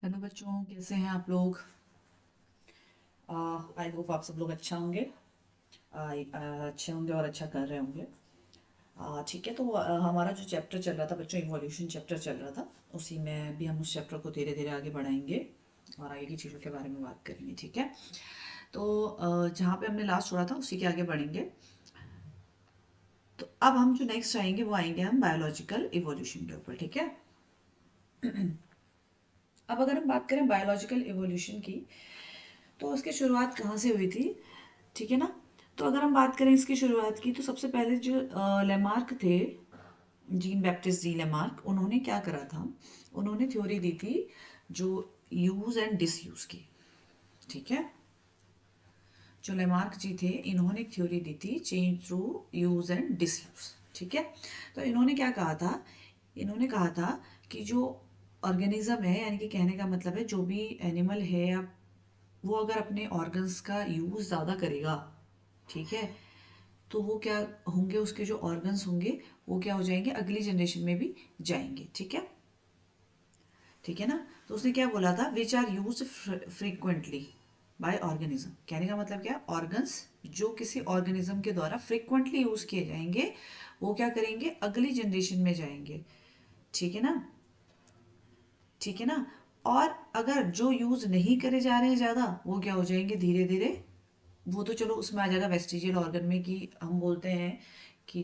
Hello बच्चों, कैसे हैं आप लोग। आई होप आप सब लोग अच्छा होंगे। अच्छे होंगे और अच्छा कर रहे होंगे। ठीक है, तो हमारा जो चैप्टर चल रहा था बच्चों, इवोल्यूशन चैप्टर चल रहा था। उसी में भी हम उस चैप्टर को धीरे धीरे आगे बढ़ाएंगे और आगे की चीज़ों के बारे में बात करेंगे। ठीक है, तो जहाँ पे हमने लास्ट छोड़ा था उसी के आगे बढ़ेंगे। तो अब हम जो नेक्स्ट आएंगे वो आएंगे हम बायोलॉजिकल इवोल्यूशन के ऊपर। ठीक है, अब अगर हम बात करें बायोलॉजिकल इवोल्यूशन की, तो उसकी शुरुआत कहाँ से हुई थी। ठीक है ना। तो अगर हम बात करें इसकी शुरुआत की, तो सबसे पहले जो लेमार्क थे, जीन बैप्टिस्ट डी लेमार्क, उन्होंने क्या करा था। उन्होंने थ्योरी दी थी जो यूज एंड डिसयूज की। ठीक है, जो लेमार्क जी थे इन्होंने एक थ्योरी दी थी change through use and disuse. ठीक है, तो इन्होंने क्या कहा था। इन्होंने कहा था कि जो ऑर्गेनिज्म है, यानी कि कहने का मतलब है जो भी एनिमल है या वो अगर अपने ऑर्गन्स का यूज ज़्यादा करेगा, ठीक है, तो वो क्या होंगे, उसके जो ऑर्गन्स होंगे वो क्या हो जाएंगे, अगली जनरेशन में भी जाएंगे। ठीक है, ठीक है ना। तो उसने क्या बोला था, which are use frequently by organism. कहने का मतलब क्या, ऑर्गन्स जो किसी ऑर्गेनिज्म के द्वारा फ्रीक्वेंटली यूज किए जाएंगे वो क्या करेंगे, अगली जनरेशन में जाएंगे। ठीक है ना, ठीक है ना। और अगर जो यूज नहीं करे जा रहे हैं ज्यादा, वो क्या हो जाएंगे धीरे धीरे, वो तो चलो उसमें आ जाएगा वेस्टिजियल ऑर्गन में, कि हम बोलते हैं कि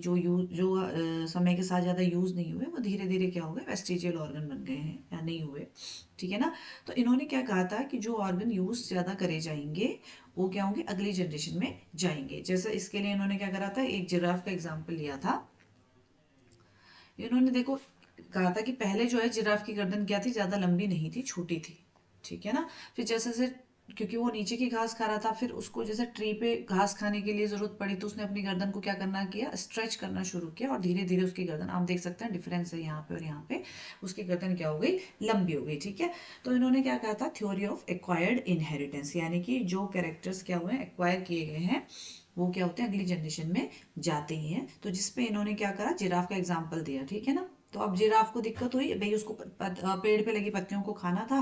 समय के साथ ज़्यादा यूज़ नहीं हुए वो धीरे धीरे क्या हो गए, वेस्टिजियल ऑर्गन बन गए हैं या नहीं हुए। ठीक है ना। तो इन्होंने क्या कहा था कि जो ऑर्गन यूज़ ज़्यादा करे जाएंगे वो क्या होंगे, अगली जनरेशन में जाएंगे। जैसे इसके लिए इन्होंने क्या करा था, एक जिराफ का एग्जाम्पल लिया था। इन्होंने देखो कहा था कि पहले जो है जिराफ की गर्दन क्या थी, ज़्यादा लंबी नहीं थी, छोटी थी। ठीक है ना। फिर जैसे जैसे क्योंकि वो नीचे की घास खा रहा था, फिर उसको जैसे ट्री पे घास खाने के लिए जरूरत पड़ी, तो उसने अपनी गर्दन को क्या करना किया, स्ट्रेच करना शुरू किया, और धीरे धीरे उसकी गर्दन, आप देख सकते हैं डिफरेंस है यहाँ पे और यहाँ पे, उसकी गर्दन क्या हो गई, लंबी हो गई। ठीक है, तो इन्होंने क्या कहा था, थ्योरी ऑफ एक्वायर्ड इनहेरिटेंस, यानी कि जो कैरेक्टर्स क्या हुए, एक्वायर किए गए हैं, वो क्या होते हैं, अगली जनरेशन में जाते ही हैं। तो जिसपे इन्होंने क्या करा, जिराफ का एग्जाम्पल दिया। ठीक है ना। तो अब जिराफ को दिक्कत हुई भाई, उसको पेड़ पे लगी पत्तियों को खाना था,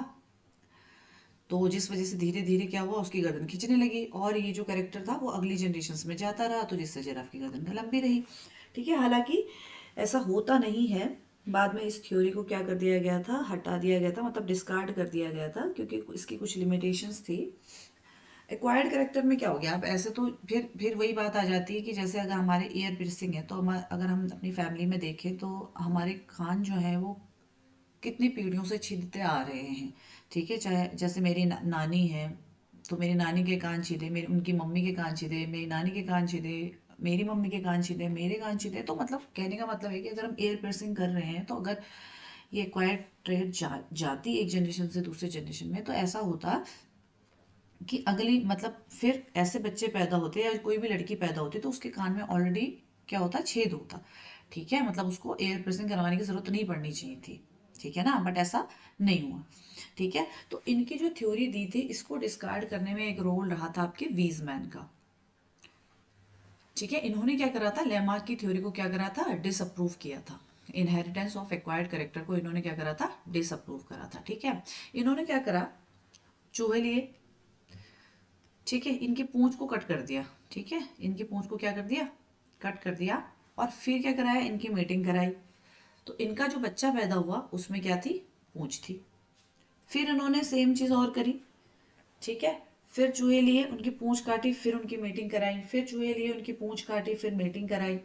तो जिस वजह से धीरे धीरे क्या हुआ, उसकी गर्दन खिंचने लगी, और ये जो कैरेक्टर था वो अगली जनरेशन में जाता रहा, तो जिससे जिराफ की गर्दन लंबी रही। ठीक है, हालांकि ऐसा होता नहीं है। बाद में इस थ्योरी को क्या कर दिया गया था, हटा दिया गया था, मतलब डिस्कार्ड कर दिया गया था, क्योंकि इसकी कुछ लिमिटेशंस थी। एक्वायर्ड करेक्टर में क्या हो गया, अब ऐसे तो फिर वही बात आ जाती है कि जैसे अगर हमारे ईयर पिर्सिंग है, तो हम अगर हम अपनी फैमिली में देखें तो हमारे कान जो है वो कितनी पीढ़ियों से छीदते आ रहे हैं। ठीक है, चाहे जैसे मेरी नानी है, तो मेरी नानी के कान छीदे, मेरी उनकी मम्मी के कान छीदे, मेरी नानी के कान छीदे, मेरी मम्मी के कान छीदे, मेरे कान छीदे। तो मतलब कहने का मतलब है कि अगर हम एयर पिर्सिंग कर रहे हैं, तो अगर ये एक्वायर्ड ट्रेड जाती एक जनरेशन से दूसरे जनरेशन में, तो ऐसा होता कि अगली मतलब फिर ऐसे बच्चे पैदा होते या कोई भी लड़की पैदा होती, तो उसके कान में ऑलरेडी क्या होता, छेद होता। ठीक है, मतलब उसको एयर प्रेसिंग करवाने की जरूरत नहीं पड़नी चाहिए थी। ठीक है ना, बट ऐसा नहीं हुआ। ठीक है, तो इनकी जो थ्योरी दी थी, इसको डिस्कार्ड करने में एक रोल रहा था आपके वीजमैन का। ठीक है, इन्होंने क्या करा था, लेमार्क की थ्योरी को क्या करा था, डिसअप्रूव किया था। इनहेरिटेंस ऑफ एक्वायर्ड करेक्टर को इन्होंने क्या करा था, डिसअप्रूव करा था। ठीक है, इन्होंने क्या करा, चूहे लिए, ठीक है, इनकी पूंछ को कट कर दिया। ठीक है, इनकी पूंछ को क्या कर दिया, कट कर दिया, और फिर क्या कराया, इनकी मीटिंग कराई। तो इनका जो बच्चा पैदा हुआ उसमें क्या थी, पूंछ थी। फिर इन्होंने सेम चीज और करी। ठीक है, फिर चूहे लिए, उनकी पूंछ काटी, फिर उनकी मीटिंग कराई, फिर चूहे लिए, उनकी पूंछ काटी, फिर मीटिंग कराई।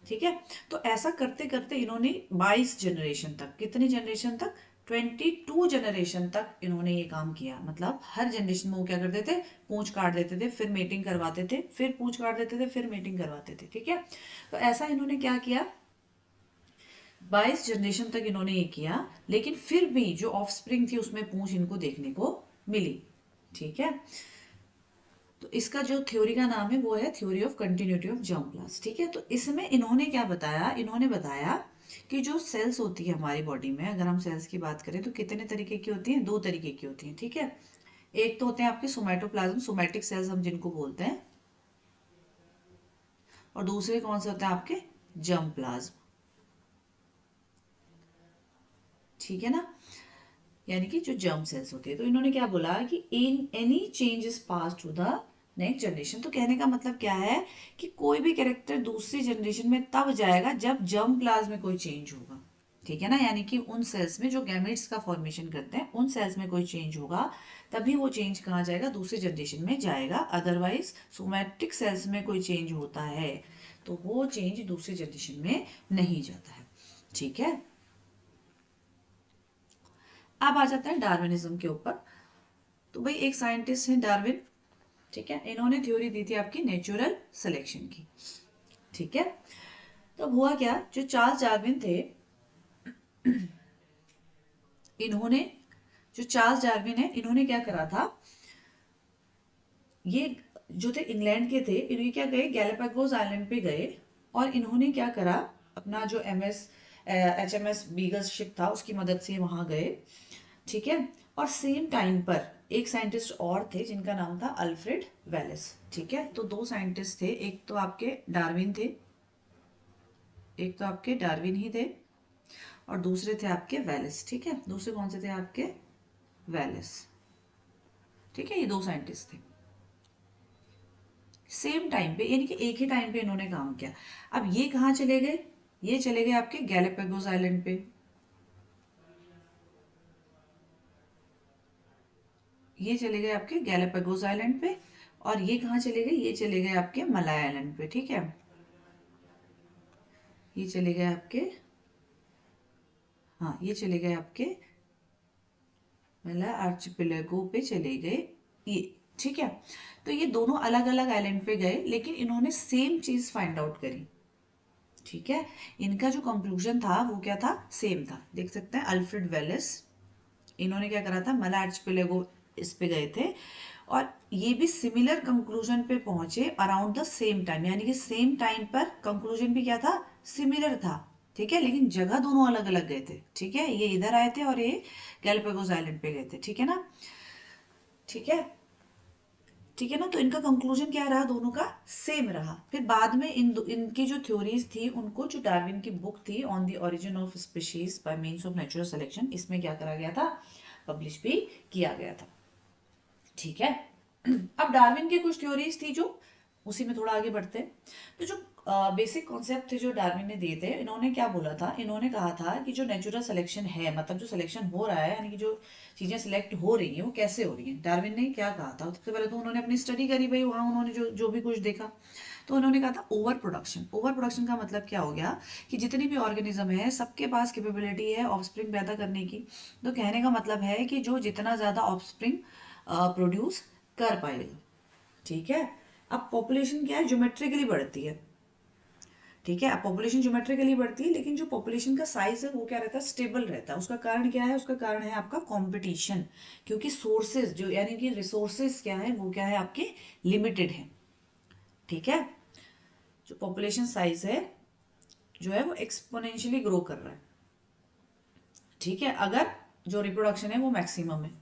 ठीक है, तो ऐसा करते करते इन्होंने 22 जनरेशन तक, कितनी जनरेशन तक, 22 जनरेशन तक इन्होंने ये काम किया। मतलब हर जनरेशन में वो क्या करते थे, पूंछ काट देते थे, फिर मीटिंग करवाते थे, फिर पूंछ काट देते थे, फिर मीटिंग करवाते थे। ठीक है, तो ऐसा इन्होंने क्या किया, 22 जनरेशन तक इन्होंने ये किया, लेकिन फिर भी जो ऑफ स्प्रिंग थी उसमें पूंछ इनको देखने को मिली। ठीक है, तो इसका जो थ्योरी का नाम है वो है थ्योरी ऑफ कंटिन्यूटी ऑफ जर्मप्लास्ट। ठीक है, तो इसमें इन्होंने क्या बताया, इन्होंने बताया कि जो सेल्स होती है हमारी बॉडी में, अगर हम सेल्स की बात करें तो कितने तरीके की होती हैं, दो तरीके की होती हैं। ठीक है, एक तो होते हैं आपके सोमैटोप्लाज्म, सोमैटिक सेल्स हम जिनको बोलते हैं, और दूसरे कौन से होते हैं आपके, जर्म प्लाज्म। ठीक है ना। यानी कि जो जर्म सेल्स होते हैं। तो इन्होंने क्या बोला कि in any change is pass to the next generation. तो कहने का मतलब क्या है कि कोई भी कैरेक्टर दूसरी जनरेशन में तब जाएगा जब जर्म प्लाज्म में कोई चेंज होगा, ठीक है ना। यानी कि उन सेल्स में जो गैमेट्स का फॉर्मेशन करते हैं उन सेल्स में कोई चेंज होगा तभी वो चेंज कहाँ जाएगा, दूसरी जनरेशन में जाएगा। अदरवाइज सोमैटिक सेल्स में कोई चेंज होता है तो वो चेंज दूसरी जनरेशन में नहीं जाता है, ठीक है। अब आ जाता है डार्विनिज्म के ऊपर। तो भाई एक साइंटिस्ट है डार्विन, ठीक है, इन्होंने थ्योरी दी थी आपकी नेचुरल सिलेक्शन की, ठीक है। तो हुआ क्या, जो चार्ल्स डार्विन थे, इन्होंने, जो चार्ल्स डार्विन है, इन्होंने क्या करा था, ये जो थे इंग्लैंड के थे, इन्हें क्या गए गैलापागोस आइलैंड पे गए और इन्होंने क्या करा, अपना जो HMS बीगल शिप था उसकी मदद से वहां गए, ठीक है। और सेम टाइम पर एक साइंटिस्ट और थे जिनका नाम था अल्फ्रेड वेलेस, ठीक है। तो दो साइंटिस्ट थे, एक तो आपके डार्विन थे, एक तो आपके डार्विन ही थे और दूसरे थे आपके वेलेस, ठीक है। दूसरे कौन से थे आपके, वेलेस, ठीक है। ये दो साइंटिस्ट थे सेम टाइम पे, यानी कि एक ही टाइम पे इन्होंने काम किया। अब ये कहाँ चले गए, ये चले गए आपके गैलापागोस आइलैंड पे, ये चले गए आपके गैलापागोस आइलैंड पे, और ये कहाँ चले गए, ये चले गए आपके मलाया आइलैंड पे, ठीक है। ये चले गए आपके, हाँ ये चले गए आपके मलाया आर्चिपेलागो पे चले गए ये, ठीक है। तो ये दोनों अलग अलग आइलैंड पे गए लेकिन इन्होंने सेम चीज फाइंड आउट करी, ठीक है। इनका जो कंक्लूजन था वो क्या था, सेम था। देख सकते हैं अल्फ्रेड वेलेस, इन्होंने क्या करा था, मला आर्चिपेलागो इस पे गए थे और ये भी सिमिलर कंक्लूजन पे पहुंचे अराउंड द सेम टाइम, यानी कि सेम टाइम पर कंक्लूजन भी क्या था, सिमिलर था, ठीक है। लेकिन जगह दोनों अलग अलग गए थे, ठीक है। ये इधर आए थे और ये गैलापागोस आइलैंड पे गए थे, ठीक है ना, ठीक है, ठीक है ना। तो इनका कंक्लूजन क्या रहा, दोनों का सेम रहा। फिर बाद में इनकी जो थ्योरीज थी उनको, जो डार्विन की बुक थी on the origin of species bye means of natural selection, इसमें क्या करा गया था, पब्लिश भी किया गया था, ठीक है। अब डार्विन की कुछ थ्योरीज थी जो, उसी में थोड़ा आगे बढ़ते हैं। तो जो बेसिक कॉन्सेप्ट थे जो डार्विन ने दिए थे, इन्होंने क्या बोला था, इन्होंने कहा था कि जो नेचुरल सिलेक्शन है, मतलब जो सिलेक्शन हो रहा है, यानी कि जो चीजें सिलेक्ट हो रही हैं वो कैसे हो रही हैं। डार्विन ने क्या कहा था, सबसे पहले तो उन्होंने अपनी स्टडी करी भाई, वहां उन्होंने जो जो भी कुछ देखा, तो उन्होंने कहा था ओवर प्रोडक्शन। ओवर प्रोडक्शन का मतलब क्या हो गया कि जितनी भी ऑर्गेनिज्म है सबके पास कैपेबिलिटी है ऑफस्प्रिंग पैदा करने की। तो कहने का मतलब है कि जो जितना ज्यादा ऑफस्प्रिंग प्रोड्यूस कर पाएगा, ठीक है। अब पॉपुलेशन क्या है, ज्योमेट्रिकली बढ़ती है, ठीक है। अब पॉपुलेशन ज्योमेट्रिकली बढ़ती है लेकिन जो पॉपुलेशन का साइज है वो क्या रहता है, स्टेबल रहता है। उसका कारण क्या है, उसका कारण है आपका कंपटीशन, क्योंकि सोर्सेज जो, यानी कि रिसोर्सेज क्या है, वो क्या है आपके लिमिटेड है, ठीक है। जो पॉपुलेशन साइज है जो है वो एक्सपोनेंशियली ग्रो कर रहा है, ठीक है, अगर जो रिप्रोडक्शन है वो मैक्सिमम है,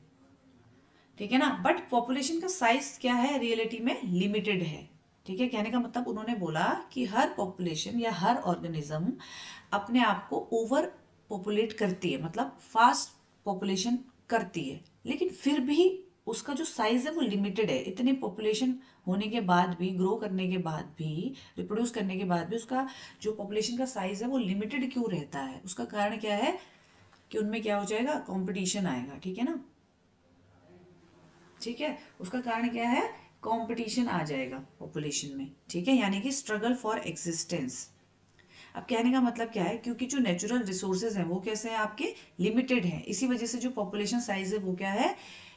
ठीक है ना। बट पॉपुलेशन का साइज क्या है, रियलिटी में लिमिटेड है, ठीक है। कहने का मतलब उन्होंने बोला कि हर पॉपुलेशन या हर ऑर्गेनिज्म अपने आप को ओवर पॉपुलेट करती है, मतलब फास्ट पॉपुलेशन करती है, लेकिन फिर भी उसका जो साइज है वो लिमिटेड है। इतनी पॉपुलेशन होने के बाद भी, ग्रो करने के बाद भी, रिप्रोड्यूस करने के बाद भी उसका जो पॉपुलेशन का साइज है वो लिमिटेड क्यों रहता है, उसका कारण क्या है कि उनमें क्या हो जाएगा, कंपटीशन आएगा, ठीक है ना, ठीक है। उसका कारण क्या है, कंपटीशन आ जाएगा पॉपुलेशन में, ठीक है, यानी कि स्ट्रगल फॉर एग्जिस्टेंस। अब कहने का मतलब क्या है, क्योंकि जो नेचुरल रिसोर्सेज हैं वो कैसे हैं आपके, लिमिटेड हैं, इसी वजह से जो पॉपुलेशन साइज है वो क्या है,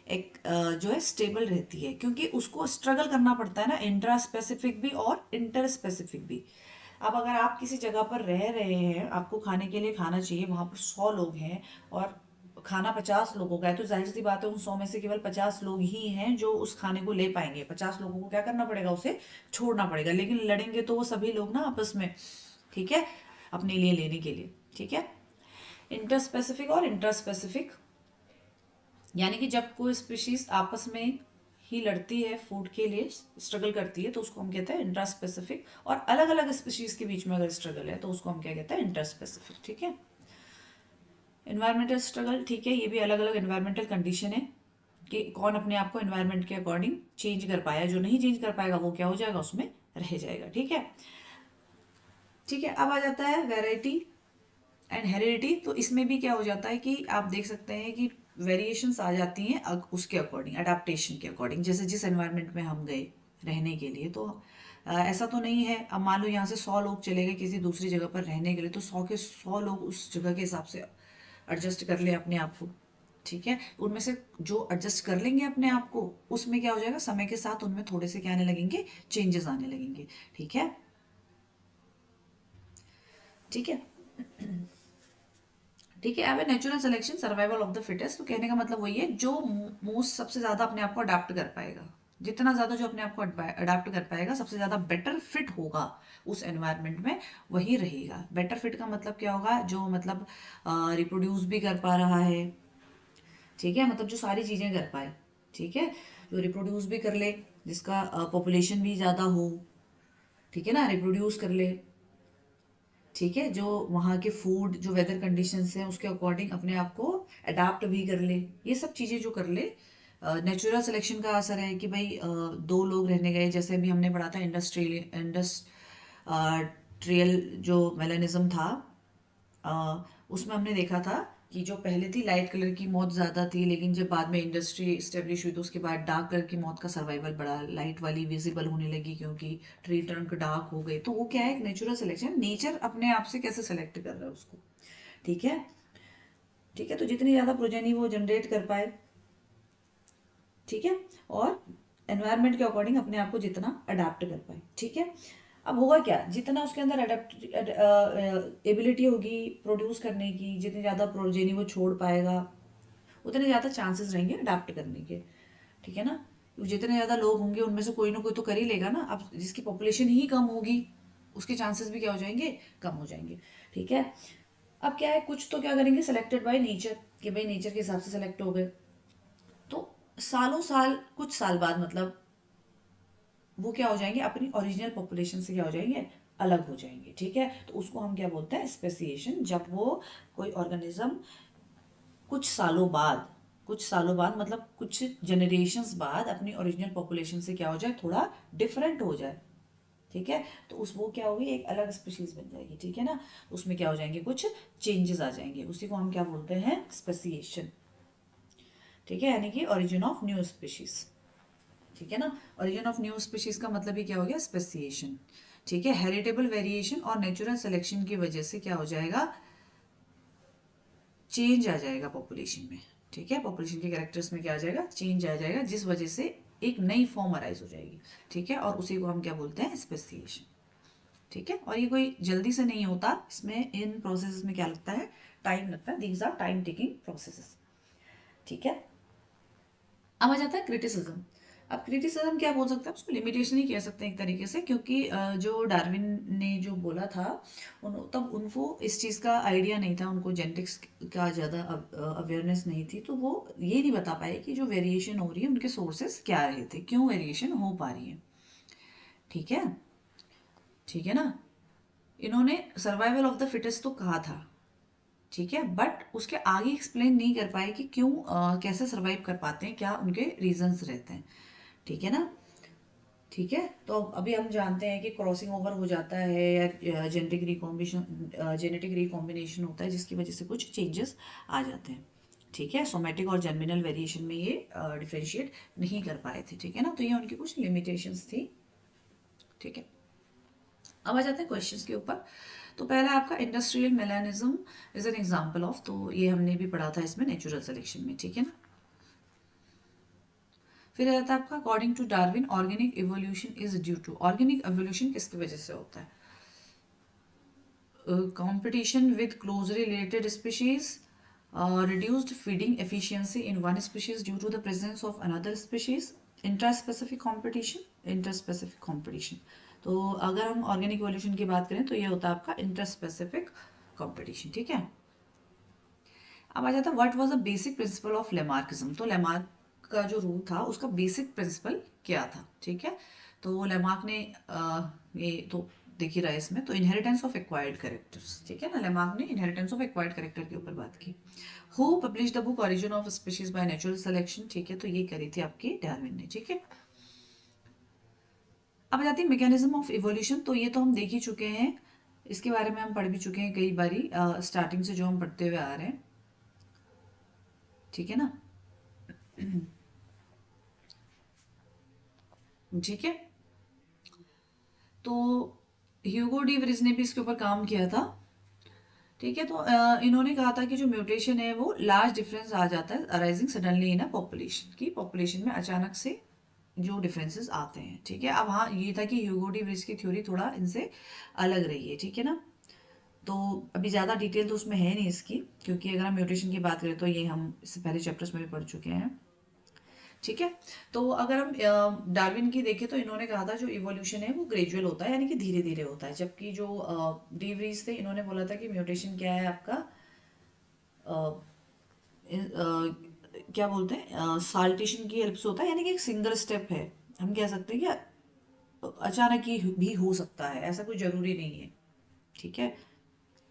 एक जो है स्टेबल रहती है, क्योंकि उसको स्ट्रगल करना पड़ता है ना, इंट्रा स्पेसिफिक भी और इंटर स्पेसिफिक भी। अब अगर आप किसी जगह पर रह रहे हैं, आपको खाने के लिए खाना चाहिए, वहां पर 100 लोग हैं और खाना 50 लोगों का है, तो जाहिर सी बात है उन 100 में से केवल 50 लोग ही हैं जो उस खाने को ले पाएंगे। 50 लोगों को क्या करना पड़ेगा, उसे छोड़ना पड़ेगा, लेकिन लड़ेंगे तो वो सभी लोग ना आपस में, ठीक है, अपने लिए लेने के लिए, ठीक है। इंटर स्पेसिफिक और इंटर स्पेसिफिक, यानी कि जब कोई स्पीशीज आपस में ही लड़ती है, फूड के लिए स्ट्रगल करती है, तो उसको हम कहते हैं इंट्रा स्पेसिफिक। और अलग अलग स्पीशीज के बीच में अगर स्ट्रगल है तो उसको हम क्या कहते हैं, इंटर स्पेसिफिक, ठीक है। एनवायरमेंटल स्ट्रगल, ठीक है, ये भी अलग अलग एनवायरमेंटल कंडीशन है कि कौन अपने आप को एनवायरमेंट के अकॉर्डिंग चेंज कर पाया, जो नहीं चेंज कर पाएगा वो क्या हो जाएगा, उसमें रह जाएगा। ठीक है, ठीक है। अब आ जाता है वैरायटी एंड हेरिडिटी। तो इसमें भी क्या हो जाता है कि आप देख सकते हैं कि वेरिएशंस आ जाती हैं उसके अकॉर्डिंग, अडेप्टेशन के अकॉर्डिंग। जैसे जिस एनवायरनमेंट में हम गए रहने के लिए, तो ऐसा तो नहीं है, अब मान लो यहाँ से 100 लोग चले गए किसी दूसरी जगह पर रहने के लिए, तो 100 के 100 लोग उस जगह के हिसाब से एडजस्ट कर ले अपने आप को। ठीक है, उनमें से जो एडजस्ट कर लेंगे अपने आप को, उसमें क्या हो जाएगा, समय के साथ उनमें थोड़े से क्या आने लगेंगे, चेंजेस आने लगेंगे। ठीक है, ठीक है, ठीक है। अब natural selection, survival of the fittest. तो कहने का मतलब वही है, जो मोस्ट सबसे ज्यादा अपने आप को अडाप्ट कर पाएगा, जितना ज्यादा जो अपने आप को अडाप्ट कर पाएगा, सबसे ज्यादा बेटर फिट होगा उस एनवायरनमेंट में, वही रहेगा। बेटर फिट का मतलब क्या होगा, जो मतलब रिप्रोड्यूस भी कर पा रहा है। ठीक है, मतलब जो सारी चीजें कर पाए। ठीक है, जो रिप्रोड्यूस भी कर ले, जिसका पॉपुलेशन भी ज्यादा हो। ठीक है ना, रिप्रोड्यूस कर ले। ठीक है, जो वहाँ के फूड, जो वेदर कंडीशंस हैं उसके अकॉर्डिंग अपने आप को अडाप्ट भी कर ले, ये सब चीज़ें जो कर ले। नेचुरल सिलेक्शन का असर है कि भाई दो लोग रहने गए, जैसे अभी हमने पढ़ा था इंडस्ट्रियल जो मेलानिज्म था, उसमें हमने देखा था कि जो पहले थी लाइट कलर की मौत ज़्यादा थी, लेकिन जब बाद में इंडस्ट्री इस्टेब्लिश हुई तो उसके बाद डार्क कलर की मौत का सर्वाइवल बढ़ा, लाइट वाली विजिबल होने लगी क्योंकि ट्री ट्रंक डार्क हो गए। तो वो क्या है, एक नेचुरल सिलेक्शन, नेचर अपने आप से कैसे सेलेक्ट कर रहा है उसको। ठीक है, ठीक है, तो जितनी ज़्यादा प्रोजेनी वो जनरेट कर पाए। ठीक है, और एनवायरनमेंट के अकॉर्डिंग अपने आप को जितना अडाप्ट कर पाए। ठीक है, अब होगा क्या, जितना उसके अंदर अडेप्ट एबिलिटी होगी प्रोड्यूस करने की, जितनी ज़्यादा प्रोजेनी वो छोड़ पाएगा, उतने ज़्यादा चांसेस रहेंगे अडाप्ट करने के। ठीक है ना, जितने ज़्यादा लोग होंगे उनमें से कोई ना कोई तो कर ही लेगा ना। अब जिसकी पॉपुलेशन ही कम होगी, उसके चांसेस भी क्या हो जाएंगे, कम हो जाएंगे। ठीक है, अब क्या है, कुछ तो क्या करेंगे, सिलेक्टेड बाय नेचर, कि भाई नेचर के हिसाब से सेलेक्ट हो गए। तो सालों साल, कुछ साल बाद मतलब वो क्या हो जाएंगे, अपनी ओरिजिनल पॉपुलेशन से क्या हो जाएंगे, अलग हो जाएंगे। ठीक है, तो उसको हम क्या बोलते हैं, स्पेसिएशन। जब वो कोई ऑर्गेनिज्म कुछ सालों बाद मतलब कुछ जनरेशन्स बाद अपनी ओरिजिनल पॉपुलेशन से क्या हो जाए, थोड़ा डिफरेंट हो जाए। ठीक है, तो उस वो क्या होगी, एक अलग स्पीशीज बन जाएगी। ठीक है ना, उसमें क्या हो जाएंगे, कुछ चेंजेस आ जाएंगे, उसी को हम क्या बोलते हैं, स्पेसिएशन। ठीक है, यानी कि ओरिजिन ऑफ न्यू स्पीशीज। ठीक है ना, ओरिजिन ऑफ न्यू स्पीशीज का मतलब ही क्या हो गया, स्पेसिएशन। ठीक है, हेरिटेबल वेरिएशन और नेचुरल सिलेक्शन की वजह से क्या हो जाएगा, चेंज आ जाएगा पॉपुलेशन में। ठीक है, पॉपुलेशन के कैरेक्टर्स में क्या आ जाएगा, चेंज आ जाएगा, जिस वजह से एक नई फॉर्म अराइज हो जाएगी। ठीक है, और उसी को हम क्या बोलते हैं, स्पेसिएशन। ठीक है, और ये कोई जल्दी से नहीं होता, इसमें इन प्रोसेस में क्या लगता है, टाइम लगता है। These are time taking process. ठीक है, अब आ जाता है क्रिटिसिज्म। अब क्रिटिसिज्म क्या बोल सकते हैं, उसको लिमिटेशन ही कह सकते हैं एक तरीके से, क्योंकि जो डार्विन ने जो बोला था, तब उनको इस चीज़ का आइडिया नहीं था, उनको जेनेटिक्स का ज़्यादा अवेयरनेस नहीं थी, तो वो ये नहीं बता पाए कि जो वेरिएशन हो रही है उनके सोर्सेस क्या रहे थे, क्यों वेरिएशन हो पा रही है। ठीक है, ठीक है ना, इन्होंने सर्वाइवल ऑफ द फिटेस्ट तो कहा था। ठीक है, बट उसके आगे एक्सप्लेन नहीं कर पाए कि क्यों, कैसे सर्वाइव कर पाते हैं, क्या उनके रीजंस रहते हैं। ठीक है ना, ठीक है, तो अभी हम जानते हैं कि क्रॉसिंग ओवर हो जाता है या जेनेटिक रिकॉम्बिनेशन होता है, जिसकी वजह से कुछ चेंजेस आ जाते हैं। ठीक है, सोमेटिक और जर्मिनल वेरिएशन में ये डिफ्रेंशिएट नहीं कर पाए थे। ठीक है ना, तो ये उनकी कुछ लिमिटेशंस थी। ठीक है, अब आ जाते हैं क्वेश्चंस के ऊपर। तो पहला आपका industrial melanism is an example of, तो ये हमने भी पढ़ा था इसमें नेचुरल सिलेक्शन में। ठीक है ना, फिर आता है आपका according to Darwin organic evolution is due to. Organic evolution किसकी वजह से होता है, competition with closely related species, reduced feeding efficiency in one species due to the presence of another species, interspecific competition, interspecific competition. तो अगर हम organic evolution की बात करें तो ये होता है आपका इंटरस्पेसिफिक कंपटीशन। ठीक है, अब आ जाता है what was the basic principle of Lamarckism. तो लेमार्क का जो रूल था उसका बेसिक प्रिंसिपल क्या था। ठीक है, तो लेमार्क ने ये तो दिख ही रहा है इसमें, तो इनहेरिटेंस ऑफ एक्वायर्ड कैरेक्टर्स, ठीक है ना, लेमार्क ने इनहेरिटेंस ऑफ एक्वायर्ड कैरेक्टर के ऊपर बात की। Who publish the book origin of species by natural selection, ठीक है, तो ये करी थी आपकी डार्विन ने, ठीक है। अब जाती है मैकेनिज्म ऑफ इवोल्यूशन, तो ये तो हम देख ही चुके हैं, इसके बारे में हम पढ़ भी चुके हैं कई बारी, स्टार्टिंग से जो हम पढ़ते हुए आ रहे हैं, ठीक है ना। ठीक है, तो ह्यूगो डी व्रिज ने भी इसके ऊपर काम किया था, ठीक है। तो इन्होंने कहा था कि जो म्यूटेशन है वो लार्ज डिफरेंस आ जाता है arising suddenly in a population, की पॉपुलेशन में अचानक से जो डिफरेंसेस आते हैं, ठीक है। अब हाँ, ये था कि ह्यूगो डी व्रिज की थ्योरी थोड़ा इनसे अलग रही है, ठीक है ना। तो अभी ज़्यादा डिटेल तो उसमें है नहीं इसकी, क्योंकि अगर हम म्यूटेशन की बात करें तो ये हम इससे पहले चैप्टर्स में भी पढ़ चुके हैं, ठीक है। तो अगर हम डार्विन की देखें तो इन्होंने कहा था जो इवोल्यूशन है वो ग्रेजुअल होता है, यानी कि धीरे धीरे होता है, जबकि जो डी व्रीज थे इन्होंने बोला था कि म्यूटेशन क्या है आपका, क्या बोलते हैं, साल्टेशन की हेल्प से होता है, यानी कि एक सिंगल स्टेप है, हम कह सकते हैं कि अचानक ही भी हो सकता है, ऐसा कोई जरूरी नहीं है, ठीक है।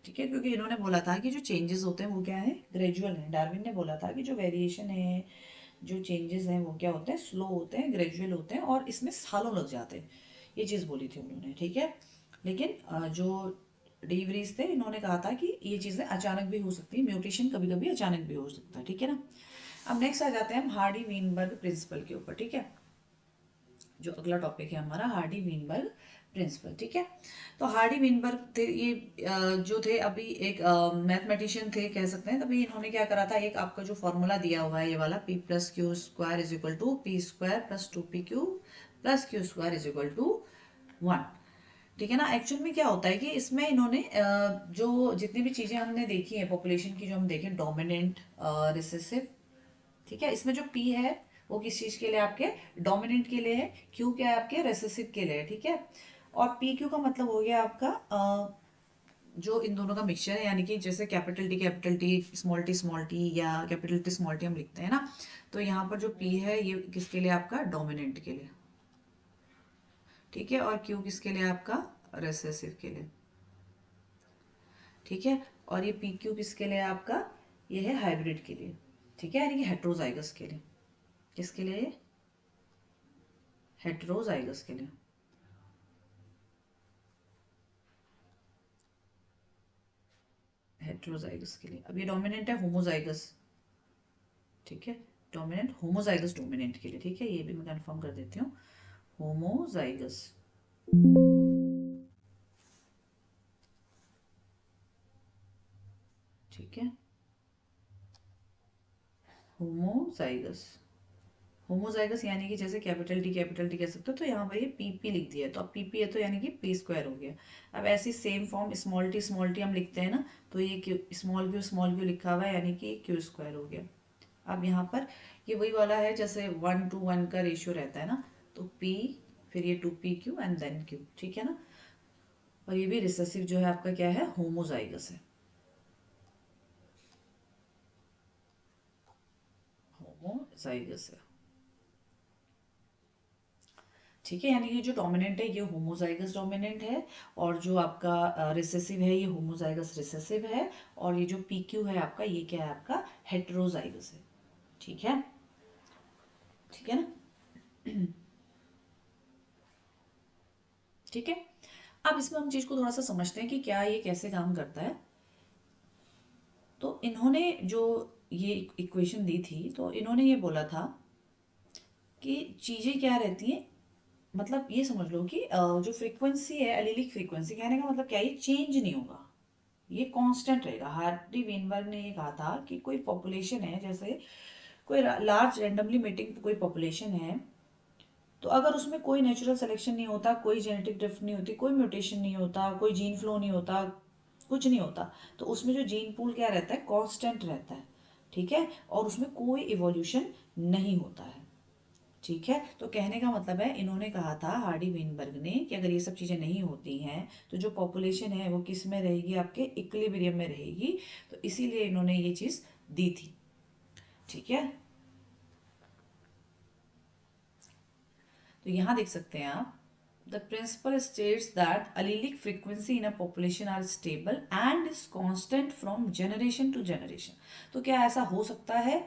ठीक है, क्योंकि इन्होंने बोला था कि जो चेंजेस होते हैं वो क्या है, ग्रेजुअल है। डार्विन ने बोला था कि जो वेरिएशन है, जो चेंजेस हैं वो क्या होते हैं, स्लो होते हैं, ग्रेजुअल होते हैं, और इसमें सालों लग जाते हैं, ये चीज़ बोली थी उन्होंने, ठीक है। लेकिन जो डीवरीज थे इन्होंने कहा था कि ये चीज़ें अचानक भी हो सकती है, म्यूटेशन कभी कभी अचानक भी हो सकता है, ठीक है ना। अब नेक्स्ट आ जाते हैं हम हार्डी वीनबर्ग प्रिंसिपल के ऊपर, ठीक है। जो अगला टॉपिक है हमारा हार्डी वीनबर्ग प्रिंसिपल, ठीक है। तो हार्डी वीनबर्ग थे ये, जो थे अभी एक मैथमेटिशियन थे कह सकते हैं। तभी इन्होंने क्या करा था, एक आपका जो फॉर्मूला दिया हुआ है ये वाला, P plus Q square is equal to P square plus two P Q plus Q square is equal to 1, ठीक है ना। एक्चुअल में क्या होता है कि इसमें इन्होंने जो जितनी भी चीजें हमने देखी है पॉपुलेशन की, जो हम देखें डोमिनेंट, रिसेसिव, ठीक है, इसमें जो पी है वो किस चीज के लिए, आपके डोमिनेंट के लिए है, क्यू क्या है आपके रेसेसिव के लिए, ठीक है। और पी क्यू का मतलब हो गया आपका जो इन दोनों का मिक्सचर है, यानी कि जैसे कैपिटल टी स्मॉल टी या कैपिटल टी स्मॉल टी हम लिखते हैं ना, तो यहाँ पर जो पी है ये किसके लिए, आपका डोमिनेंट के लिए, ठीक है, और क्यू किसके लिए, आपका रेसेसिव के लिए, ठीक है। और ये पी क्यू किसके लिए, आपका ये है हाइब्रिड के लिए, ठीक है, यानी कि हेट्रोजाइगस के लिए, किसके लिए, हेट्रोजाइगस के लिए, हेट्रोजाइगस के लिए। अब ये डोमिनेंट है होमोजाइगस, ठीक है, डोमिनेंट होमोजाइगस डोमिनेंट के लिए, ठीक है, ये भी मैं कंफर्म कर देती हूँ, होमोजाइगस, ठीक है, होमोजाइगस, होमोजाइगस यानी कि जैसे कैपिटल टी कह सकते हो, तो यहाँ पर ये पीपी लिख दिया है, तो अब पीपी है तो यानी कि पी स्क्वायर हो गया। अब ऐसी सेम फॉर्म स्मॉल टी हम लिखते हैं ना, तो ये क्यू स्मॉल क्यू लिखा हुआ है, यानी कि क्यू स्क्वायर हो गया। अब यहाँ पर ये वही वाला है जैसे 1:1 का रेशियो रहता है ना, तो पी, फिर ये 2pq एंड देन क्यू, ठीक है ना। और ये भी रिसेसिव जो है आपका क्या है, होमोजाइगस है, होमोजाइगस है, ठीक है, यानी कि जो डोमिनेंट है ये होमोजाइगस डोमिनेंट है, और जो आपका रिसेसिव है ये होमोजाइगस रिसेसिव है, और ये जो पीक्यू है आपका ये क्या है, आपका हेट्रोजाइगस है, ठीक है, ठीक है ना। ठीक है, अब इसमें हम चीज को थोड़ा सा समझते हैं कि क्या ये कैसे काम करता है। तो इन्होंने जो ये इक्वेशन दी थी, तो इन्होंने ये बोला था कि चीजें क्या रहती हैं, मतलब ये समझ लो कि जो फ्रीक्वेंसी है, एलिलिक फ्रीक्वेंसी, कहने का मतलब क्या है, ये चेंज नहीं होगा, ये कांस्टेंट रहेगा। हार्डी वेनबर्ग ने ये कहा था कि कोई पॉपुलेशन है, जैसे कोई लार्ज रैंडमली मीटिंग कोई पॉपुलेशन है, तो अगर उसमें कोई नेचुरल सिलेक्शन नहीं होता, कोई जेनेटिक ड्रिफ्ट नहीं होती, कोई म्यूटेशन नहीं होता, कोई जीन फ्लो नहीं होता, कुछ नहीं होता, तो उसमें जो जीन पूल क्या रहता है, कांस्टेंट रहता है, ठीक है, और उसमें कोई इवोल्यूशन नहीं होता है, ठीक है। तो कहने का मतलब है, इन्होंने कहा था हार्डी वेनबर्ग ने कि अगर ये सब चीज़ें नहीं होती हैं तो जो पॉपुलेशन है वो किस में रहेगी, आपके इक्विलिब्रियम में रहेगी, तो इसीलिए इन्होंने ये चीज़ दी थी, ठीक है। तो यहाँ देख सकते हैं आप The principle states that allelic frequency in a population are stable and is constant from generation to generation. तो क्या ऐसा हो सकता है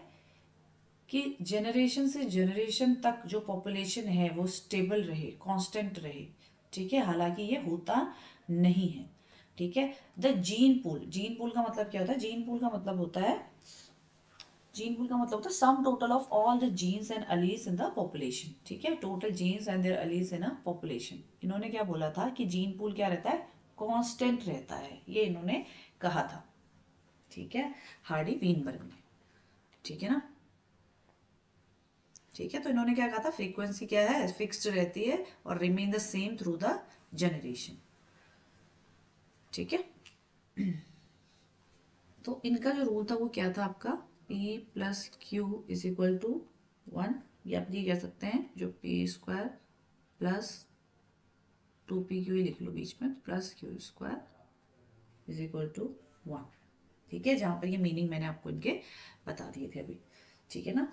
कि जनरेशन से जनरेशन तक जो पॉपुलेशन है वो स्टेबल रहे, कांस्टेंट रहे? ठीक है, हालांकि ये होता नहीं है। ठीक है, द जीन पूल का मतलब क्या होता है? जीन पूल का मतलब होता है, जीन पूल का मतलब होता है sum total of all the genes and alleles in the population. ठीक है, total genes and their alleles in a population. इन्होंने क्या बोला था कि जीन पूल क्या रहता है? कांस्टेंट रहता है, ये इन्होंने कहा था। ठीक है, हार्डी वीनबर्ग ने। ठीक है ना? ठीक है, तो इन्होंने क्या कहा था? फ्रीक्वेंसी क्या है? फिक्स्ड रहती है और remain the same through the generation. ठीक है, तो इनका जो रूल था वो क्या था आपका? P plus Q is equal to 1, या आप ये कह सकते हैं जो पी स्क्वायर प्लस 2PQ ही लिख लो बीच में, plus Q square is equal to 1। ठीक है, जहां पर ये मीनिंग मैंने आपको इनके बता दिए थे अभी। ठीक है ना?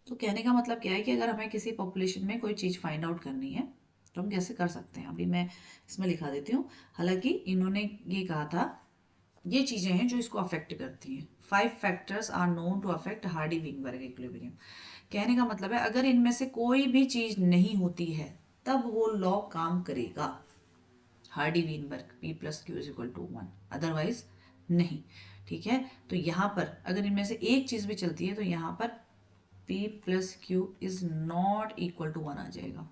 तो कहने का मतलब क्या है कि अगर हमें किसी पॉपुलेशन में कोई चीज़ फाइंड आउट करनी है तो हम कैसे कर सकते हैं? अभी मैं इसमें लिखा देती हूँ। हालांकि इन्होंने ये कहा था, ये चीज़ें हैं जो इसको अफेक्ट करती हैं। 5 factors are known to affect Hardy Weinberg equilibrium. कहने का मतलब है अगर इनमें से कोई भी चीज़ नहीं होती है तब वो लॉ काम करेगा, Hardy Weinberg P plus Q is equal to 1, otherwise नहीं। ठीक है, तो यहाँ पर अगर इनमें से एक चीज़ भी चलती है तो यहाँ पर P plus Q is not equal to 1 आ जाएगा।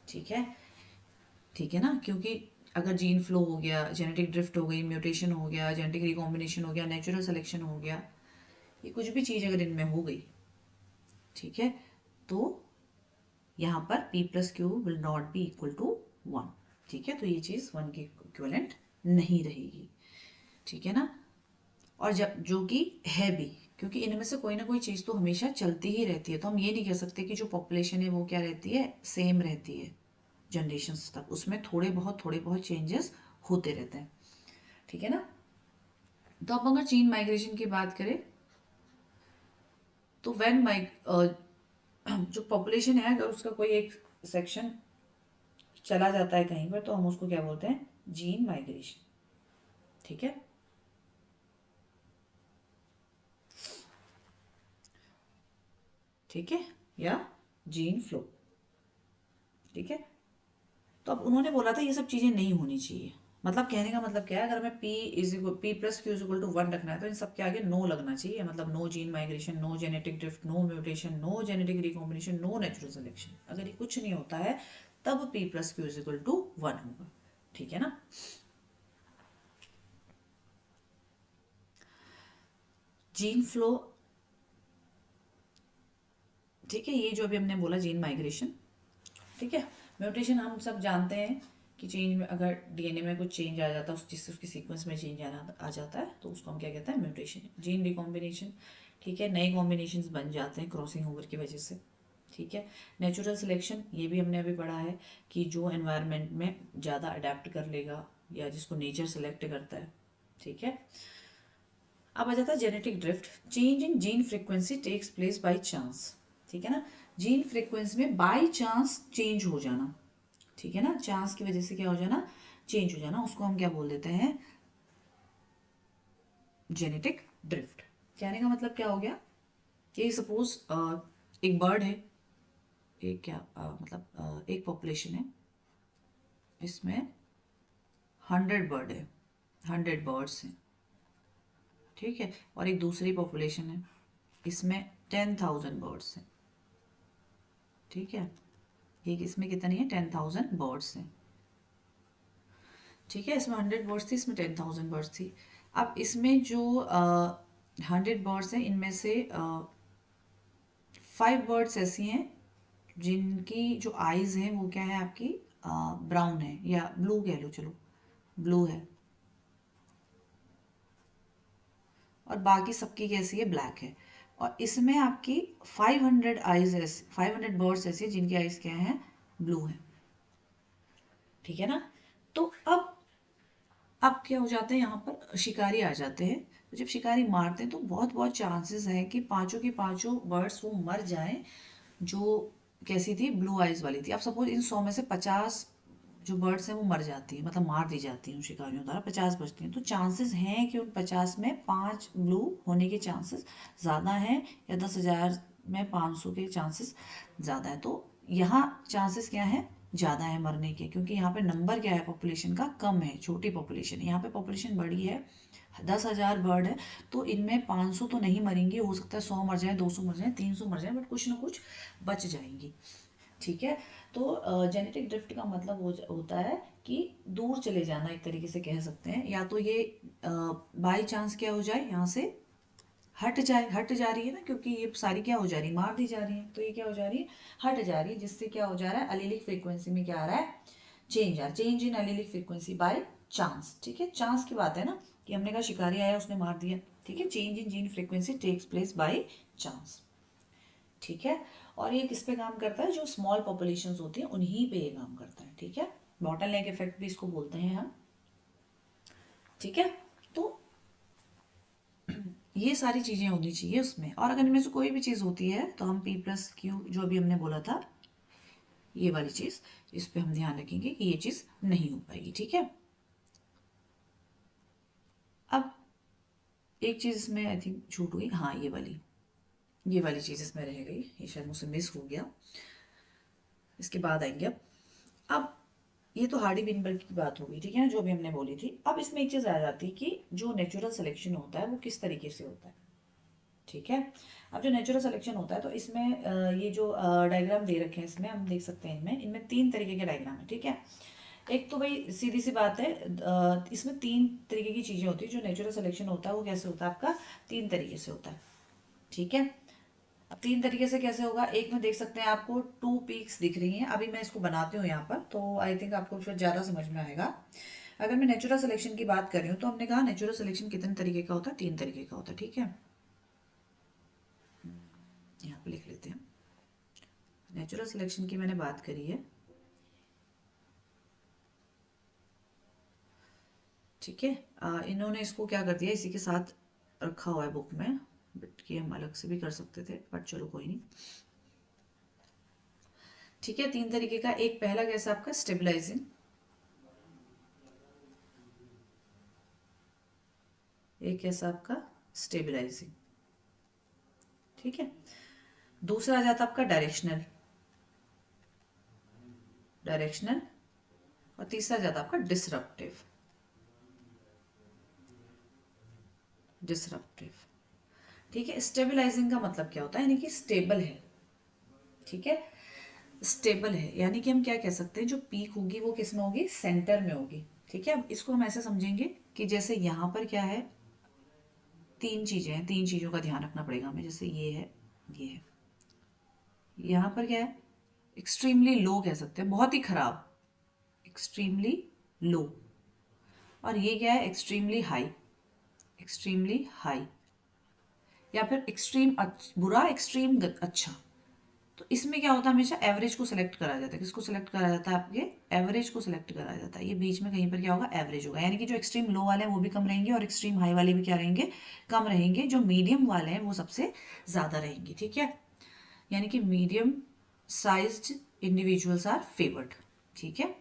ठीक है, ठीक है ना? क्योंकि अगर जीन फ्लो हो गया, जेनेटिक ड्रिफ्ट हो गई, म्यूटेशन हो गया, जेनेटिक रिकॉम्बिनेशन हो गया, नेचुरल सिलेक्शन हो गया, ये कुछ भी चीज़ अगर इनमें हो गई, ठीक है, तो यहाँ पर P plus Q will not be equal to 1। ठीक है, तो ये चीज़ 1 के इक्विवेलेंट नहीं रहेगी। ठीक है ना? और जब जो कि है भी, क्योंकि इनमें से कोई ना कोई चीज़ तो हमेशा चलती ही रहती है, तो हम ये नहीं कह सकते कि जो पॉपुलेशन है वो क्या रहती है? सेम रहती है जनरेशन्स तक। उसमें थोड़े बहुत चेंजेस होते रहते हैं। ठीक है ना? तो अब अगर चीन माइग्रेशन की बात करें तो जो पॉपुलेशन है अगर उसका कोई एक सेक्शन चला जाता है कहीं पर तो हम उसको क्या बोलते हैं? Gene migration. ठीक है, ठीक है, या जीन फ्लो। ठीक है, तो अब उन्होंने बोला था ये सब चीज़ें नहीं होनी चाहिए। मतलब कहने का मतलब क्या है? अगर हमें P plus Q is equal to 1 रखना है तो इन सब के आगे नो लगना चाहिए। मतलब no gene migration, no genetic drift, no mutation, no genetic recombination, no natural selection. अगर ये कुछ नहीं होता है तब P plus Q is equal to 1 होगा। ठीक है ना? जीन फ्लो, ठीक है, ये जो अभी हमने बोला जीन माइग्रेशन। ठीक है, म्यूटेशन हम सब जानते हैं कि चेंज में अगर डीएनए में कुछ चेंज आ जाता है, उस जिससे उसकी सीक्वेंस में चेंज आ जाता है तो उसको हम क्या कहते हैं? म्यूटेशन। जीन रिकॉम्बिनेशन, ठीक है, नए कॉम्बिनेशन बन जाते हैं क्रॉसिंग ओवर की वजह से। ठीक है, नेचुरल सिलेक्शन, ये भी हमने अभी पढ़ा है कि जो एनवायरनमेंट में ज़्यादा अडेप्ट कर लेगा या जिसको नेचर सेलेक्ट करता है। ठीक है, अब आ जाता है genetic drift. Change in gene frequency takes place by chance. ठीक है ना? जीन फ्रीक्वेंसी में बाय चांस चेंज हो जाना। ठीक है ना? चांस की वजह से क्या हो जाना? चेंज हो जाना, उसको हम क्या बोल देते हैं? Genetic drift. कहने का मतलब क्या हो गया कि सपोज एक बर्ड है, एक क्या एक पॉपुलेशन है, इसमें 100 बर्ड है, 100 बर्ड्स हैं। ठीक है, और एक दूसरी पॉपुलेशन है, इसमें 10,000 बर्ड्स हैं। ठीक है, एक इसमें कितनी है? 10,000 बर्ड्स हैं। ठीक है, इसमें 100 बर्ड्स थी, इसमें 10,000 बर्ड्स थी। अब इसमें जो 100 बर्ड्स हैं इनमें से 5 बर्ड्स ऐसी हैं जिनकी जो आईज हैं वो क्या है आपकी? ब्राउन है या ब्लू कह लो, चलो ब्लू है, और बाकी सबकी कैसी है? ब्लैक है। और इसमें आपकी 500 बर्ड्स ऐसी हैं जिनकी आईज क्या है? ब्लू है। ठीक है ना? तो अब क्या हो जाते हैं? यहाँ पर शिकारी आ जाते हैं। तो जब शिकारी मारते हैं तो बहुत बहुत चांसेस हैं कि पांचों की पांचों बर्ड्स वो मर जाएं जो कैसी थी, ब्लू आइज वाली थी। अब सपोज इन 100 में से 50 जो बर्ड्स हैं वो मर जाती हैं, मतलब मार दी जाती हैं उन शिकारियों द्वारा, 50 बचती हैं, तो चांसेस हैं कि उन 50 में 5 ब्लू होने के चांसेस ज़्यादा हैं, या 10,000 में 500 के चांसेस ज़्यादा है। तो यहाँ चांसेस क्या है, ज़्यादा है मरने के, क्योंकि यहाँ पे नंबर क्या है पॉपुलेशन का, कम है, छोटी पॉपुलेशन है। यहाँ पे पॉपुलेशन बड़ी है, 10,000 बर्ड है, तो इनमें 500 तो नहीं मरेंगे, हो सकता है 100 मर जाए, 200 मर जाए, 300 मर जाए, बट कुछ ना कुछ बच जाएंगी। ठीक है। तो जेनेटिक ड्रिफ्ट का मतलब होता है कि दूर चले जाना, एक तरीके से कह सकते हैं। या तो ये बाई चांस क्या हो जाए, यहाँ से हट जाए, हट जा रही है ना, क्योंकि ये सारी क्या हो जा रही है, मार दी जा रही है, तो ये क्या हो जा रही है, हट जा रही है, जिससे क्या हो जा रहा है, एलीलिक फ्रीक्वेंसी में क्या आ रहा है, चेंज आ, change in allelic frequency by chance. ठीक है, चांस की बात है ना, कि हमने कहा शिकारी आया उसने मार दिया। ठीक है, change in gene frequency takes place by chance. ठीक है, और ये किस पे काम करता है, जो स्मॉल पॉपुलेशंस होती हैं उन्हीं पे ये काम करता है। ठीक है, बॉटल नेक इफेक्ट भी इसको बोलते हैं हम। ठीक है, तो ये सारी चीजें होनी चाहिए उसमें, और अगर इनमें से कोई भी चीज होती है तो हम P+Q जो अभी हमने बोला था, ये वाली चीज, इस पे हम ध्यान रखेंगे कि ये चीज नहीं हो पाएगी। ठीक है, अब एक चीज इसमें आई थिंक छूट गई, हाँ ये वाली चीज इसमें रह गई, ये शायद मुझसे मिस हो गया, इसके बाद आएंगे। अब ये तो हार्डी विनबर्ग की बात हो गई, ठीक है ना, जो अभी हमने बोली थी। अब इसमें एक चीज आ जाती है कि जो नेचुरल सिलेक्शन होता है वो किस तरीके से होता है। ठीक है, अब जो नेचुरल सिलेक्शन होता है, तो इसमें ये जो डायग्राम दे रखे हैं, इसमें हम देख सकते हैं, इनमें इनमें 3 तरीके के डायग्राम है। ठीक है, एक तो भाई सीधी सी बात है, इसमें 3 तरीके की चीजें होती है। जो नेचुरल सिलेक्शन होता है वो कैसे होता है आपका, 3 तरीके से होता है। ठीक है, अब 3 तरीके से कैसे होगा, एक में देख सकते हैं आपको 2 पीक्स दिख रही हैं। अभी मैं इसको बनाती हूँ यहाँ पर, तो आई थिंक आपको फिर ज़्यादा समझ में आएगा। अगर मैं नेचुरल सिलेक्शन की बात कर रही हूँ, तो हमने कहा नेचुरल सिलेक्शन कितने तरीके का होता है, 3 तरीके का होता है। ठीक है, यहाँ पे लिख लेते हैं, नेचुरल सिलेक्शन की मैंने बात करी है। ठीक है, इन्होंने इसको क्या कर दिया, इसी के साथ रखा हुआ है बुक में, बट कि हम अलग से भी कर सकते थे, बट चलो कोई नहीं। ठीक है, 3 तरीके का, एक पहला कैसा आपका स्टेबलाइजिंग, एक कैसा आपका स्टेबलाइजिंग। ठीक है, दूसरा आ जाता आपका डायरेक्शनल, डायरेक्शनल, और तीसरा आ जाता आपका डिसरप्टिव, डिसरप्टिव। ठीक है, स्टेबलाइजिंग का मतलब क्या होता है, यानी कि स्टेबल है। ठीक है, स्टेबल है, यानी कि हम क्या कह सकते हैं, जो पीक होगी वो किस में होगी, सेंटर में होगी। ठीक है, अब इसको हम ऐसे समझेंगे कि जैसे यहाँ पर क्या है, 3 चीजें हैं, 3 चीजों का ध्यान रखना पड़ेगा हमें, जैसे ये है, ये है, यहाँ पर क्या है, एक्सट्रीमली लो कह सकते हैं, बहुत ही खराब, एक्सट्रीमली लो, और ये क्या है, एक्सट्रीमली हाई, एक्सट्रीमली हाई, या फिर एक्सट्रीम बुरा, एक्सट्रीम अच्छा। तो इसमें क्या होता है, हमेशा एवरेज को सिलेक्ट करा जाता है, किसको सिलेक्ट करा जाता है, आपके एवरेज को सिलेक्ट करा जाता है। ये बीच में कहीं पर क्या होगा, एवरेज होगा, यानी कि जो एक्सट्रीम लो वाले हैं वो भी कम रहेंगे, और एक्सट्रीम हाई वाले भी क्या रहेंगे, कम रहेंगे। जो मीडियम वाले हैं वो सबसे ज्यादा रहेंगे। ठीक है, यानी कि medium sized individuals are favoured. ठीक है,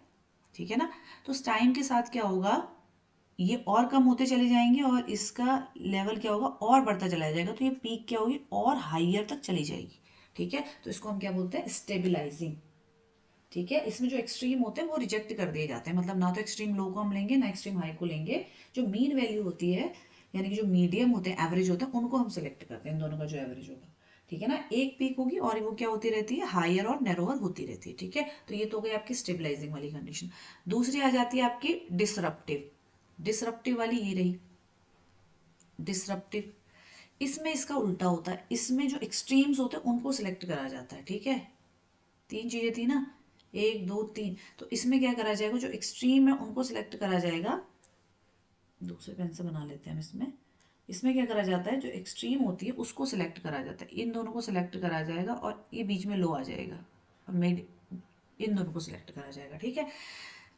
ठीक है ना। तो उस टाइम के साथ क्या होगा, ये और कम होते चले जाएंगे, और इसका लेवल क्या होगा, और बढ़ता चला जाएगा, तो ये पीक क्या होगी, और हाइयर तक चली जाएगी। ठीक है, तो इसको हम क्या बोलते हैं, स्टेबिलाईजिंग। ठीक है, इसमें जो एक्सट्रीम होते हैं वो रिजेक्ट कर दिए जाते हैं, मतलब ना तो एक्सट्रीम लो को हम लेंगे, ना एक्सट्रीम हाई को लेंगे। जो मीन वैल्यू होती है, यानी कि जो मीडियम होते हैं, एवरेज होते हैं, उनको हम सिलेक्ट करते हैं, इन दोनों का जो एवरेज होगा। ठीक है ना, एक पीक होगी और वो क्या होती रहती है, हायर और नैरोअर होती रहती है। ठीक है, तो ये तो हो गई आपकी स्टेबलाइजिंग वाली कंडीशन। दूसरी आ जाती है आपकी डिसरप्टिव, डिसरप्टिव वाली ये रही, डिसरप्टिव। इसमें इसका उल्टा होता है, इसमें जो एक्सट्रीम्स होते हैं उनको सिलेक्ट करा जाता है। ठीक है, 3 चीजें थी ना, 1 2 3, तो इसमें क्या करा जाएगा, जो एक्सट्रीम है उनको सिलेक्ट करा जाएगा। दूसरे पेन से बना लेते हैं हम इसमें। इसमें क्या करा जाता है, जो एक्सट्रीम होती है उसको सिलेक्ट करा जाता है, इन दोनों को सिलेक्ट करा जाएगा, और ये बीच में लो आ जाएगा, और मिड, इन दोनों को सिलेक्ट करा जाएगा। ठीक है,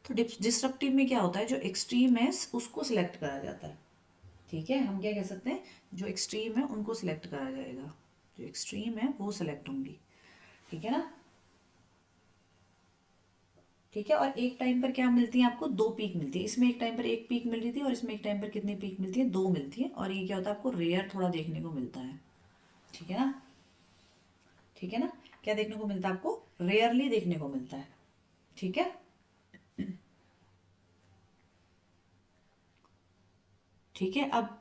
तो डिस्ट्रक्टिव में क्या होता है, जो एक्सट्रीम है उसको सिलेक्ट करा जाता है। ठीक है, हम क्या कह सकते हैं, जो एक्सट्रीम है उनको सिलेक्ट करा जाएगा, जो एक्सट्रीम है वो सिलेक्ट होंगी। ठीक है ना। ठीक है, और एक टाइम पर क्या मिलती है आपको, दो पीक मिलती है। इसमें एक टाइम पर एक पीक मिल रही थी और इसमें एक टाइम पर कितनी पीक मिलती है, दो मिलती है। और ये क्या होता है, आपको रेयर थोड़ा देखने को मिलता है। ठीक है ना। ठीक है ना। क्या देखने को मिलता है आपको, रेयरली देखने को मिलता है। ठीक है। ठीक है। अब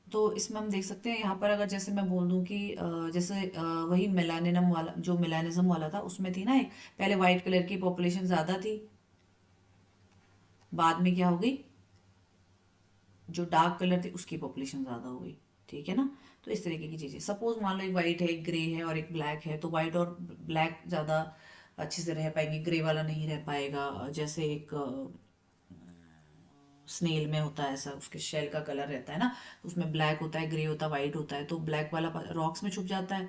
तो इसमें हम देख सकते हैं यहाँ पर, अगर जैसे मैं बोल दूं कि जैसे वही मेलानिनम वाला, जो मेलानिज्म वाला था उसमें थी ना एक, पहले व्हाइट कलर की पॉपुलेशन ज्यादा थी, बाद में क्या हो गई, जो डार्क कलर थी उसकी पॉपुलेशन ज्यादा हो गई। ठीक है ना। तो इस तरीके की चीजें, सपोज मान लो एक व्हाइट है, एक ग्रे है और एक ब्लैक है, तो व्हाइट और ब्लैक ज्यादा अच्छे से रह पाएंगे, ग्रे वाला नहीं रह पाएगा। जैसे एक स्नेल में होता है ऐसा, उसके शेल का कलर रहता है ना, तो उसमें ब्लैक होता है, ग्रे होता है, व्हाइट होता है। तो ब्लैक वाला रॉक्स में छुप जाता है।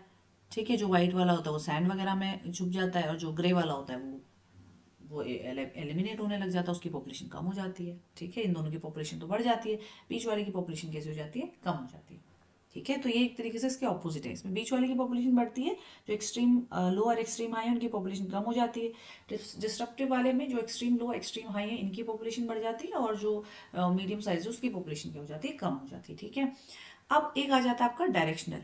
ठीक है। जो व्हाइट वाला होता है वो सैंड वगैरह में छुप जाता है, और जो ग्रे वाला होता है वो एलिमिनेट होने लग जाता है, उसकी पॉपुलेशन कम हो जाती है। ठीक है। इन दोनों की पॉपुलेशन तो बढ़ जाती है, बीच वाले की पॉपुलेशन कैसे हो जाती है, कम हो जाती है। ठीक है। तो ये एक तरीके से इसके ऑपोजिट है, इसमें बीच वाले की पॉपुलेशन बढ़ती है, जो एक्सट्रीम लो और एक्सट्रीम हाई है उनकी पॉपुलेशन कम हो जाती है। डिस्ट्रप्टिव वाले में जो एक्सट्रीम लो एक्सट्रीम हाई है इनकी पॉपुलेशन बढ़ जाती है, और जो मीडियम साइज है उसकी पॉपुलेशन क्या हो जाती है, कम हो जाती है। ठीक है। अब एक आ जाता है आपका डायरेक्शनल।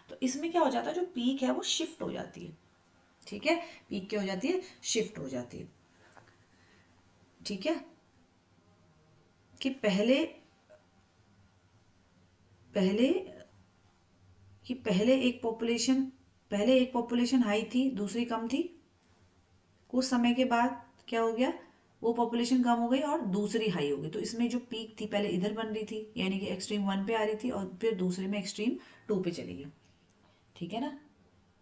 तो इसमें क्या हो जाता है, जो पीक है वो शिफ्ट हो जाती है। ठीक है। पीक क्या हो जाती है, शिफ्ट हो जाती है। ठीक है। कि पहले पहले कि पहले एक पॉपुलेशन हाई थी, दूसरी कम थी। कुछ समय के बाद क्या हो गया, वो पॉपुलेशन कम हो गई और दूसरी हाई हो गई। तो इसमें जो पीक थी पहले इधर बन रही थी, यानी कि एक्सट्रीम वन पे आ रही थी, और फिर दूसरे में एक्सट्रीम टू पे चली गई। ठीक है ना।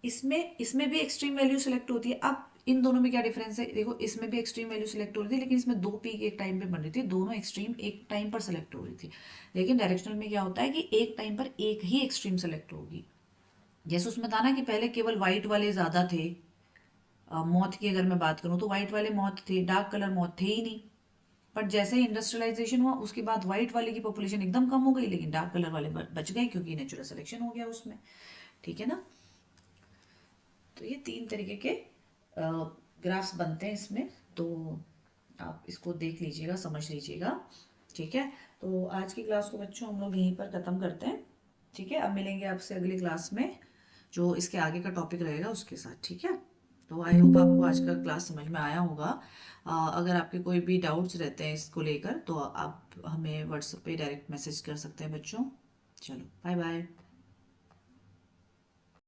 इसमें भी एक्सट्रीम वैल्यू सेलेक्ट होती है। अब इन दोनों में क्या डिफरेंस है, देखो इसमें भी एक्सट्रीम वैल्यू सेलेक्ट हो रही थी, लेकिन इसमें दो पीक एक टाइम पे बन रही थी, दोनों एक्सट्रीम एक टाइम पर सेलेक्ट हो रही थी। लेकिन डायरेक्शनल में क्या होता है कि एक टाइम पर एक ही एक्सट्रीम सेलेक्ट होगी। जैसे उसमें था ना कि पहले केवल व्हाइट वाले ज्यादा थे, मौत की अगर मैं बात करूं तो व्हाइट वाले मौत थे, डार्क कलर मौत थे ही नहीं। बट जैसे ही इंडस्ट्रियलाइजेशन हुआ उसके बाद व्हाइट वाले की पॉपुलेशन एकदम कम हो गई, लेकिन डार्क कलर वाले बच गए क्योंकि नेचुरल सिलेक्शन हो गया उसमें। ठीक है ना। तो ये तीन तरीके के ग्राफ्स बनते हैं इसमें। तो आप इसको देख लीजिएगा, समझ लीजिएगा। ठीक है। तो आज की क्लास को बच्चों हम लोग यहीं पर ख़त्म करते हैं। ठीक है। अब मिलेंगे आपसे अगली क्लास में, जो इसके आगे का टॉपिक रहेगा उसके साथ। ठीक है। तो आई होप आपको आज का क्लास समझ में आया होगा। अगर आपके कोई भी डाउट्स रहते हैं इसको लेकर तो आप हमें व्हाट्सएप पे डायरेक्ट मैसेज कर सकते हैं बच्चों। चलो, बाय बाय।